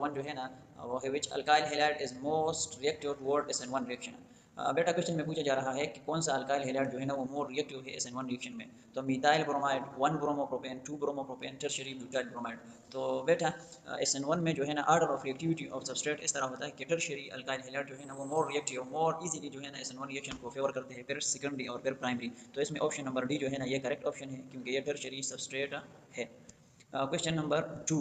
One जो है ना वो है which alkyl halide is most reactive toward SN1 reaction. बेटा क्वेश्चन में पूछा जा रहा है कि कौन सा अल्काइल हैलाइड जो है ना वो मोर रिएक्टिव है SN1 रिएक्शन में। तो methyl bromide, 1 bromopropane, 2 bromopropane, tertiary butyl bromide. तो बेटा SN1 में जो है ना order of reactivity of substrate इस तरह होता है कि टर्शियरी अल्काइल हैलाइड जो है ना वो मोर रिएक्टिव, मोर इजीली जो है ना SN1 रिएक्शन को फेवर करते हैं, फिर सेकेंडरी और फिर प्राइमरी। तो इसमें ऑप्शन नंबर डी जो है ना ये करेक्ट ऑप्शन है क्योंकि ये टर्शियरी सबस्ट्रेट है। Question number 2,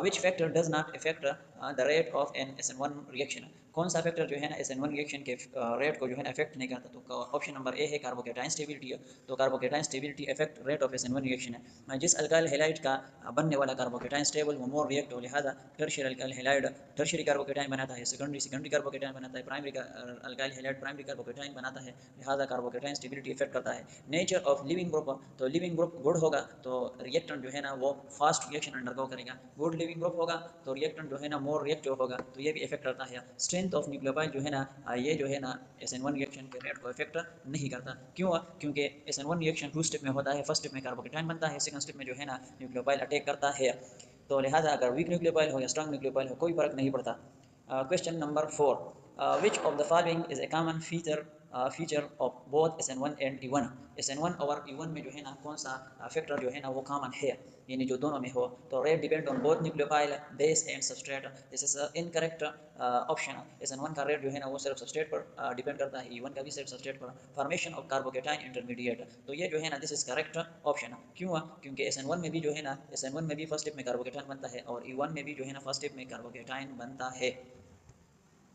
which factor does not affect the rate of an SN1 reaction? कौन सा फैक्टर जो है ना SN1 रिएक्शन के रेट को जो है ना अफेक्ट नहीं करता? तो ऑप्शन नंबर ए है कार्बोकेटाइन स्टेबिलिटी। तो carbocation stability affect rate of SN1 reaction है। जिस अल्काइल हैलाइड का बनने वाला कार्बोकेटाइन स्टेबल वो मोर रिएक्ट हो, लिहाजा tertiary alkyl halide tertiary carbocation बनाता है, सेकेंडरी कार्बोकेटाइन बनाता है, primary alkyl halide primary carbocation बनाता है, लिहाजा कार्बोकेटाइन स्टेबिलिटी इफेक्ट करता है। नेचर ऑफ लिविंग ग्रुप, तो लिविंग ग्रुप गुड होगा तो रिएक्टेंट जो है ना वो फास्ट रिएक्शन अंडरगो करेगा। गुड लिविंग ग्रुप होगा तो रिएक्टेंट जो है ना मोर रिएक्टिव होगा, तो ये भी इफेक्ट करता है। स्ट्रेंथ ऑफ न्यूक्लियोफाइल जो है ना ये जो है ना SN1 रिएक्शन के रेट को इफेक्ट नहीं करता। क्यों? क्योंकि SN1 रिएक्शन 2 स्टेप में होता है। फर्स्ट स्टेप में कार्बोकेटाइन बनता है, सेकंड स्टेप में जो है ना न्यूक्लियोफाइल अटैक करता है। तो लिहाजा अगर वीक न्यूक्लियोफाइल हो या स्ट्रांग न्यूक्लियोफाइल हो कोई फर्क नहीं पड़ता। Question number 4, which of the following is a common feature of both SN1 and E1? SN1 और E1 में जो है ना कौन सा फैक्टर जो है ना वो कॉमन है, यानी जो दोनों में हो? तो rate depend on both nucleophile base and substrate. This is incorrect option. SN1 का रेट जो है ना वो सिर्फ सबस्ट्रेट पर डिपेंड करता है, E1 का भी सिर्फ सबस्ट्रेट पर। फॉर्मेशन ऑफ कार्बोकेटाइन इंटरमीडिएट, तो ये जो है ना दिस इज करेक्ट ऑप्शन। क्यों? क्योंकि SN1 में भी जो है ना SN1 में भी फर्स्ट स्टेप में कार्बोकेटाइन बनता है और E1 में भी जो है ना फर्स्ट स्टेप में कार्बोकेटाइन बनता है।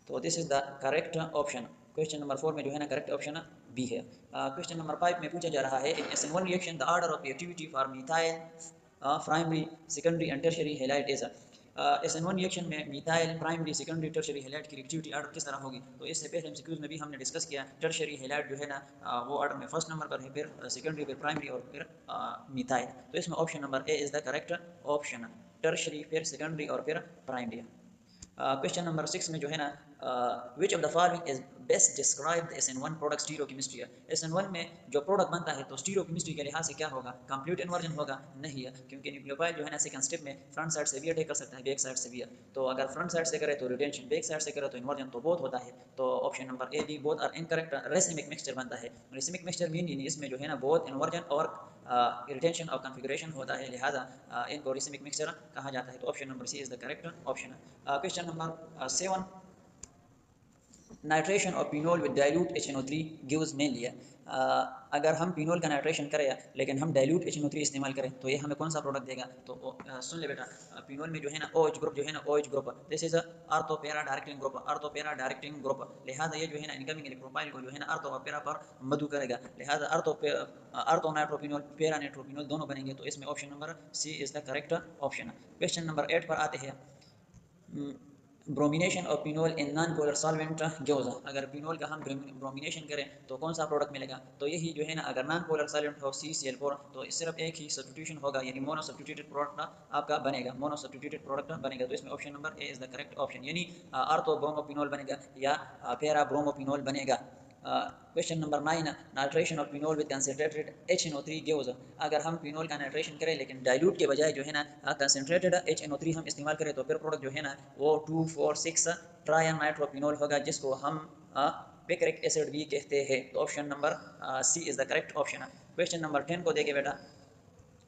तो this is the correct option. Question number 4 में जो है ना करेक्ट ऑप्शन बी है। क्वेश्चन नंबर 5 में पूछा जा रहा है in SN1 reaction the order of reactivity for methyl primary secondary and tertiary halide is. SN1 reaction में methyl primary secondary tertiary halide की रिएक्टिविटी ऑर्डर किस तरह होगी? तो इससे पहले एमसीक्यूज में भी हमने डिस्कस किया, टर्शियरी हैलाइड जो है ना वो ऑर्डर में फर्स्ट नंबर पर है, फिर सेकेंडरी, फिर प्राइमरी और फिर मिथाइल। तो इसमें option number A is the correct option, tertiary फिर सेकेंडरी और फिर प्राइमरी। क्वेश्चन नंबर 6 में जो है ना विच of the following is best describe the SN1 product stereochemistry. SN1 में जो प्रोडक्ट बनता है तो स्टीरियोकेमिस्ट्री के लिहाज से क्या होगा? कंप्लीट इन्वर्जन होगा? नहीं है, क्योंकि न्यूक्लियोफाइल जो है ना सेकंड स्टेप में फ्रंट साइड से भी अटैक कर सकता है, बैक साइड से भी। तो अगर फ्रंट साइड से करे तो रिटेंशन, बैक साइड से करे तो इन्वर्जन, तो बोथ होता है। तो option number A B both are incorrect. Racemic mixture बनता है, रेसिमिक मिक्सचर मीन इसमें जो है ना बोथ इन्वर्जन और रिटेंशन और कॉन्फ़िगरेशन होता है, लिहाजा इनको रेसिमिक मिक्सचर कहा जाता है। तो option number C is the correct option. Question number 7, nitration और phenol with dilute HNO3 gives mainly. अगर हम पिनोल का नाइट्रेशन करें लेकिन हम डाइल्यूट HNO3 इस्तेमाल करें तो ये हमें कौन सा प्रोडक्ट देगा? तो सुन ले बेटा, पिनोल में जो है ना OH ग्रुप जो है ना OH group, this is ortho para directing group, ortho para directing group, लिहाजा ये जो है ना इनकमिंग इलेक्ट्रोफाइल को जो है ना आर्थो और पैरा पर मधु करेगा, लिहाजा आर्थो नाइट्रोपिनोल पैरा नाइट्रोपिनोल दोनों बनेंगे। तो इसमें option number C is the correct option. Question number 8 पर आते हैं, bromination of phenol in non polar solvent gives. अगर पिनोल का हम ब्रोमिनेशन करें तो कौन सा प्रोडक्ट मिलेगा? तो यही जो है ना अगर नॉन पोलर सॉल्वेंट हो CCl4 तो सिर्फ एक ही सब्स्टिट्यूशन होगा, यानी मोनो सब्स्टिट्यूटेड प्रोडक्ट आपका बनेगा, मोनो सब्स्टिट्यूटेड प्रोडक्ट बनेगा। तो इसमें option number A is the correct option, यानी आर्थो ब्रोमोपिनोल बनेगा या पैरा ब्रोमोपिनोल बनेगा। Question number 9, nitration of phenol with concentrated HNO3 gives. अगर हम पिनोल का नाइट्रेशन करें लेकिन डाइल्यूट के बजाय जो है ना कंसनट्रेटेड HNO3 हम इस्तेमाल करें तो फिर प्रोडक्ट जो है ना वो 2,4,6 ट्राई नाइट्रोपिनोल होगा, जिसको हम पिक्रिक एसिड भी कहते हैं। तो option number C is the correct option. Question number 10 को देखे बेटा,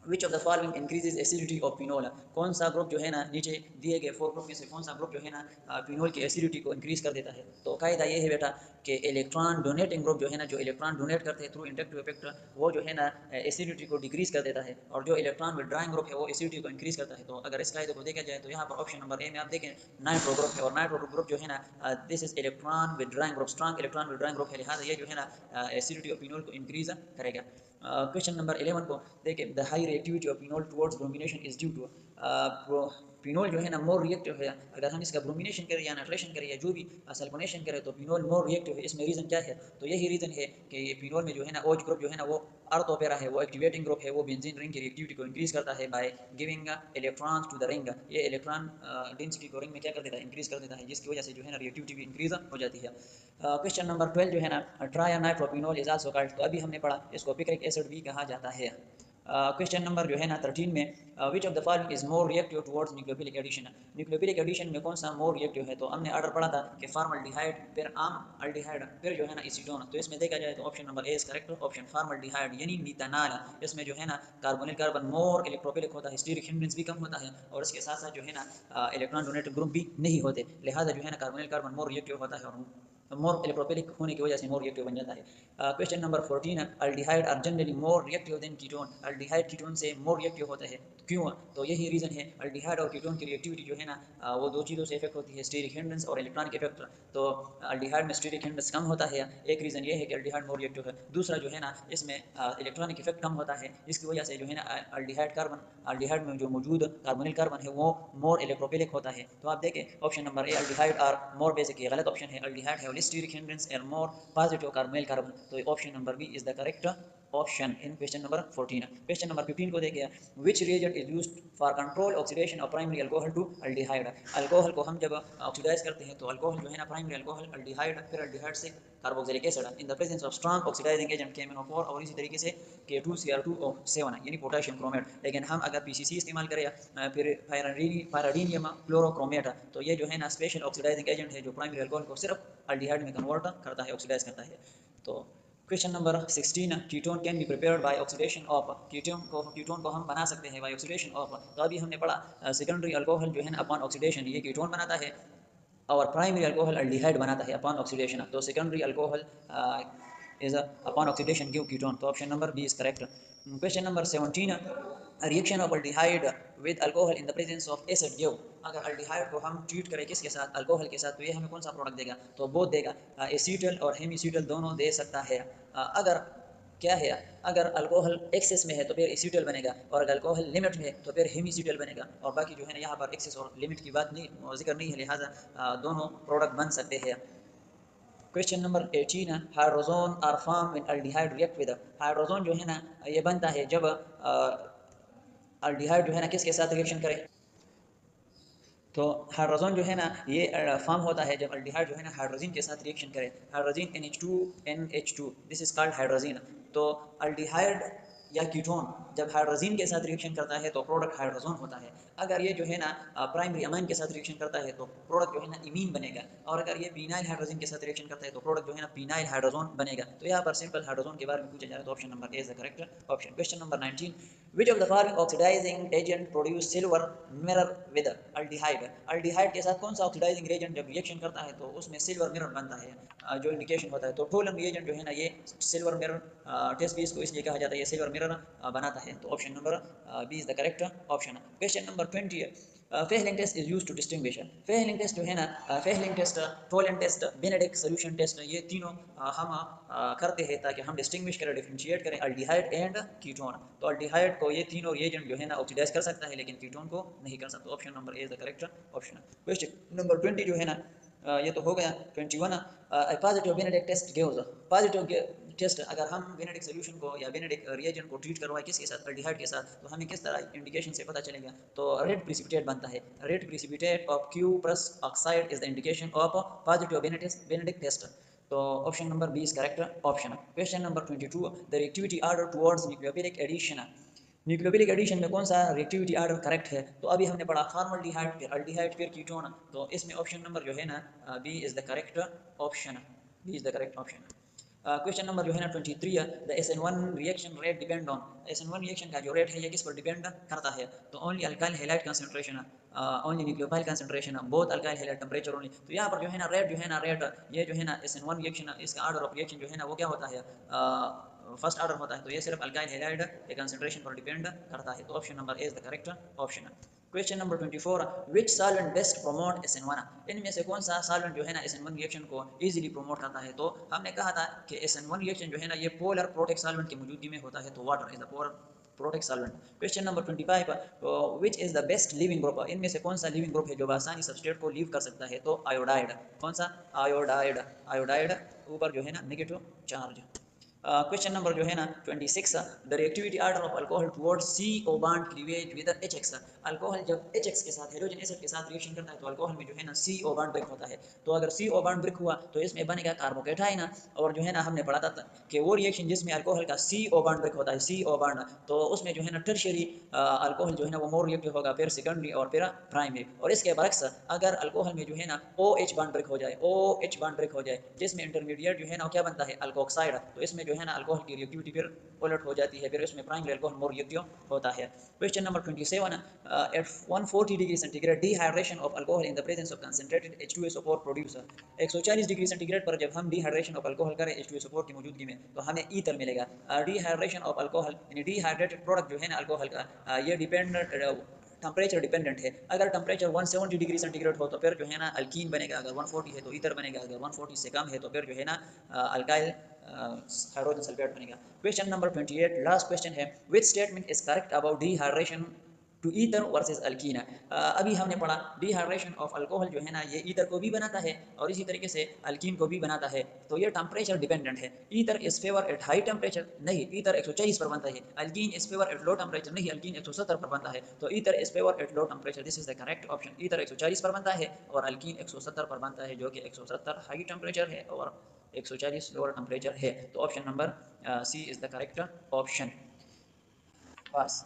which of the following increases acidity of phenol. कौन सा ग्रुप जो है ना नीचे दिए गए 4 ग्रुप में से कौन सा ग्रुप जो है ना पिनोल की एसिडिटी को इंक्रीज कर देता है? तो कायदा ये है बेटा कि इलेक्ट्रॉन डोनेटिंग ग्रुप जो है ना, जो इलेक्ट्रॉन डोनेट करते हैं थ्रू इंडक्टिव इफेक्ट, वो जो है ना एसिडिटी को डिक्रीज कर देता है, और जो इलेक्ट्रॉन विड्राइंग ग्रुप है वो एसिडिटी को इंक्रीज करता है। तो अगर इस कायदे को देखा जाए तो यहाँ पर ऑप्शन नंबर ए में आप देखें नाइट्रो ग्रुप है, और नाइट्रो ग्रुप जो है ना this is electron withdrawing group, strong electron withdrawing group है, लिहाजा ये जो है ना एसिडिटी ऑफ पिनोल को इंक्रीज करेगा। क्वेश्चन नंबर 11 को देखें, the high reactivity of phenol towards bromination is due to. Phenol जो है ना मोर रिएक्टिव है, अगर हम इसका ब्रोमिनेशन करें या नाइट्रेशन करें या जो भी सल्फोनेशन करें तो पिनोल मोर रिएक्टिव है। इसमें रीज़न क्या है? तो यही रीज़न है कि पिनोल में जो है ना OH ग्रुप जो है ना वो आर्थो पैरा है, वो एक्टिवेटिंग ग्रुप है, वो बेंजीन रिंग की रिएक्टिविटी को इंक्रीज करता है by giving electrons to the ring. ये इलेक्ट्रॉन डेंसिटी को रिंग में क्या कर देता है? इंक्रीज कर देता है, जिसकी वजह से जो है ना रिएक्टिविटी भी इंक्रीज हो जाती है। क्वेश्चन नंबर 12 जो है ना ट्राइनाइट्रोपिनोल इज आल्सो कॉल्ड, तो अभी हमने पढ़ा इसको पिक्रिक एसिड भी कहा जाता है। क्वेश्चन नंबर जो है ना 13 में which of the following is more reactive towards nucleophilic addition. Nucleophilic addition में कौन सा मोर रिएक्टिव है? तो हमने ऑर्डर पढ़ा था कि फॉर्मल्डिहाइड, फिर अल्डिहाइड, फिर जो है ना एसीटोन। तो इसमें देखा जाए तो option number A is correct option formaldehyde यानी मीथानॉल। इसमें जो है ना कार्बोनिल कार्बन मोर इलेक्ट्रोफिलिक होता है, स्टीरिक हिंड्रेंस भी कम होता है और इसके साथ साथ जो है ना इलेक्ट्रॉन डोनेटेड ग्रुप भी नहीं होते, लिहाजा जो है ना कार्बोनिल कार्बन मोर रिएक्टिव होता है और मोर इलेक्ट्रोफिलिक होने की वजह से मोर रिएक्टिव बन जाता है। Question number 14 aldehyde are generally more reactive than ketone. Aldehyde ketone से मोर रिएक्टिव होते हैं, क्यों? तो यही रीज़न है, अल्डिहाइड और कीटोन की रिएक्टिविटी जो है ना वो दो चीज़ों से इफेक्ट होती है, स्टीरिक हिंड्रेंस और इलेक्ट्रॉनिक इफेक्ट। तो अल्डिहाइड में स्टीरिक हिंड्रेंस कम होता है, एक रीज़न ये है कि अल्डिहाइड मोर रिएक्टिव है। दूसरा जो है ना इसमें इलेक्ट्रॉनिक इफेक्ट कम होता है, इसकी वजह से जो है ना अल्डिहाइड में जो मौजूद कार्बोनिल कार्बन है वो मोर इलेक्ट्रोफिलिक होता है। तो आप देखें option number A aldehyde are more basic, ये गलत ऑप्शन है। अल्डिहाइड है स्टीरिक हिंड्रेंस और मोर पॉजिटिव कार्बोनिल कार्बन, तो option number B is the correct option in question number 14। Question number 15 को देखिए, which reagent is used for control oxidation of primary alcohol to aldehyde. Alcohol को हम जब oxidise करते हैं तो अल्कोहल जो है ना प्राइमरी अल्कोहल अल्डिहाइड, फिर अल्डिहाइड से carboxylic acid in the presence of strong oxidising agent KMnO4 और इसी तरीके से K2Cr2O7 यानी पोटेशियम क्रोमेट। लेकिन हम अगर PCC इस्तेमाल करें फिर पायराडीनियम क्लोरोक्रोमेट, तो ये जो है ना स्पेशल ऑक्सीडाइजिंग एजेंट है जो प्राइमरी अल्कोहल को सिर्फ अल्डिहाइड में कन्वर्ट करता है, ऑक्सीडाइज करता है। तो question number 16 ketone can be prepared by oxidation of. Ketone को हम बना सकते हैं बाय ऑक्सीडेशन ऑफ। तो अभी हमने पढ़ा सेकेंडरी अल्कोहल जो है ना अपॉन ऑक्सीडेशन ये कीटोन बनाता है और प्राइमरी अल्कोहल अल्डिहाइड बनाता है अपॉन ऑक्सीडेशन। तो secondary alcohol is upon oxidation give ketone, तो option number B is correct. Question number 17 reaction of aldehyde with alcohol in the presence of acid give. अगर aldehyde को हम treat करें किसके साथ? अल्कोहल के साथ, तो ये हमें कौन सा प्रोडक्ट देगा? तो बोथ देगा, एसीटल और हेमीसीटल दोनों दे सकता है। अगर क्या है, अगर अल्कोहल एक्सेस में है तो फिर एसीटल बनेगा और अगर अल्कोहल लिमिट में है तो फिर हेमीसीटल बनेगा। और बाकी जो है ना यहाँ पर एक्सेस और लिमिट की बात नहीं जिक्र नहीं है, लिहाजा दोनों प्रोडक्ट बन सकते हैं। Question number 18 hydrazone are form in aldehyde react with. Hydrazone जो है ना ये बनता है जब अल्डिहाइड जो है ना किसके साथ रिएक्शन करे? तो हाइड्रोजन जो है ना ये फॉर्म होता है जब अल्डिहाइड जो है ना हाइड्रोजन के साथ रिएक्शन करे। Hydrogen NH2NH2 this is called hydrogen. तो अल्डिहाइड या कीटोन जब हाइड्रोजन के साथ रिएक्शन करता है तो प्रोडक्ट हाइड्रोजन होता है। अगर ये जो है ना प्राइमरी अमाइन के साथ रिएक्शन करता है तो प्रोडक्ट जो है ना इमीन बनेगा, और अगर ये पीनाइल हाइड्रोजन के साथ रिएक्शन करता है तो प्रोडक्ट जो है ना पीनाइल हाइड्रोजन बनेगा। तो यहाँ पर सिंपल हाइड्रोजन के बारे में पूछा जा रहा है, तो option number A is the correct option. Question number 19 which of the following oxidising agent produce silver mirror with aldehyde. Aldehyde के साथ कौन सा ऑक्सीडाइजिंग एजेंट जब रिएक्शन करता है तो उसमें सिल्वर मिरर बनता है, जो इंडिकेशन होता है। तो टोलन रिएजेंट जो है ना ये सिल्वर मिरर टेस्ट भी इसको इसलिए कहा जाता है, ये सिल्वर मिरर बनाता है। तो option number B is the correct option. Question number 20 Fehling test is used to distinguish. Fehling test जो है ना Fehling test, Tollen test, Benedict solution test, ये तीनों हम करते हैं ताकि हम डिस्टिंग्विश करें, डिफरेंशिएट करें अल्डिहाइड एंड कीटोन। तो अल्डिहाइड को ये तीनों रिएजेंट जो है ना ऑक्सीडाइज कर सकता है लेकिन कीटोन को नहीं कर सकता। Option number A is the correct option. Question number 20 जो है ना ये तो हो गया। 21 positive Benedict test gives. Positive test अगर हम बेनेडिक सॉल्यूशन को या बेनेडिक रिएजेंट को ट्रीट करवाएं किसके साथ? अल्डिहाइड के साथ, तो हमें किस तरह इंडिकेशन से पता चलेगा? तो रेड प्रिसिपिटेट बनता है। Red precipitate of Q plus oxide is the indication of positive Benedict test. तो option number B is correct option. Question number 22 the reactivity order towards nucleophilic addition. Nucleophilic addition में कौन सा reactivity order correct है? तो अभी हमने पढ़ा formaldehyde, फिर अल्डिहाइड, फिर कीटोन। तो इसमें ऑप्शन नंबर जो है ना B is the correct option. B is the correct option. Question number जो है ना 23 the SN1 reaction rate depend on. SN1 reaction का जो रेट है ये किस पर डिपेंड करता है? तो only alkyl halide concentration, only nucleophile concentration, both alkyl halide temperature only. तो यहाँ पर जो है ना रेट ये जो है ना SN1 रिएक्शन इसका ऑर्डर ऑफ रिएक्शन जो है ना वो क्या होता है? फर्स्ट ऑर्डर होता है। तो ये सिर्फ अल्काइल हैलाइड के कंसंट्रेशन पर डिपेंड करता है। तो option number A is the correct option. Question number 24 which solvent best promote SN1। इनमें से कौन सा सॉल्वेंट जो है ना SN1 रिएक्शन को इजीली प्रमोट करता है? तो हमने कहा था कि SN1 रिएक्शन जो है ना ये पोलर प्रोटेक्ट सॉल्वेंट की मौजूदगी में होता है, तो water is the polar protic solvent. Question number 25 which is the best leaving group. इनमें से कौन सा लिविंग ग्रुप है जो आसानी सबस्ट्रेट को लीव कर सकता है? तो आयोडाइड। कौन सा? आयोडाइड। आयोडाइड ऊपर जो है ना नेगेटिव चार्ज। क्वेश्चन नंबर जो है ना 26, the reactivity order of alcohol towards CO bond cleavage with HX। Alcohol जब HX के साथ हाइड्रोजन एसिड के साथ रिएक्शन करता है तो अल्कोहल में जो है ना CO बॉन्ड ब्रेक होता है। तो अगर CO बॉन्ड ब्रेक हुआ तो इसमें बनेगा कार्बोकेटाइन। और जो है ना हमने पढ़ा था कि वो रिएक्शन जिसमें अल्कोहल का CO बॉन्ड ब्रेक होता है, CO बॉन्ड, तो उसमें जो है ना टर्शियरी अल्कोहल जो है ना वो मोर रिएक्टिव होगा, फिर सेकेंडरी और फिर प्राइमरी। और इसके बरक्स अगर अल्कोहल में जो है ना OH बॉन्ड ब्रेक हो जाए, OH बॉन्ड ब्रेक हो जाए जिसमें इंटरमीडिएट जो है ना क्या बनता है, अल्कोक्साइड, तो इसमें जो है ना अल्कोहल की रिएक्टिविटी फिर उलट हो जाती है, फिर इसमें प्राइमरी अल्कोहल मोर रिएक्टिव होता है। Question number 27, at 140 degree centigrade dehydration of alcohol in the presence of concentrated H2SO4 produce. 140 degree centigrade पर जब हम डिहाइड्रेशन ऑफ अल्कोहल करें H2SO4 की मौजूदगी में तो हमें ईथर मिलेगा। डिहाइड्रेशन ऑफ अल्कोहल यानी डिहाइड्रेटेड प्रोडक्ट जो है ना अल्कोहल का, ये डिपेंडेंट टेम्परेचर डिपेंडेंट है। अगर टेम्परेचर 170 डिग्री सेंटीग्रेड हो तो फिर जो है ना अल्कीन बनेगा, अगर 140 है तो ईथर बनेगा, अगर 140 से कम है तो फिर जो है ना अल्काइल हाइड्रोजन सल्फेट बनेगा। क्वेश्चन नंबर 28, लास्ट क्वेश्चन है, which statement is correct about dehydration to ether versus alkene. अभी हमने पढ़ा डिहाइड्रेशन ऑफ अल्कोहल जो है ना ये ईथर को भी बनाता है और इसी तरीके से अल्कीन को भी बनाता है, तो ये टेम्परेचर डिपेंडेंट है। Ether is favour at high temperature, नहीं ईथर 140 पर बनता है। Alkene is favour at low temperature, नहीं अल्कीन 170 पर बनता है। तो ether is favour at low temperature, this is the correct option. Ether 140 पर बनता है और अल्कीन 170 पर बनता है, जो कि 170 हाई टेम्परेचर है और 140 लोअर टेम्परेचर है। तो option number C is the correct option. बस।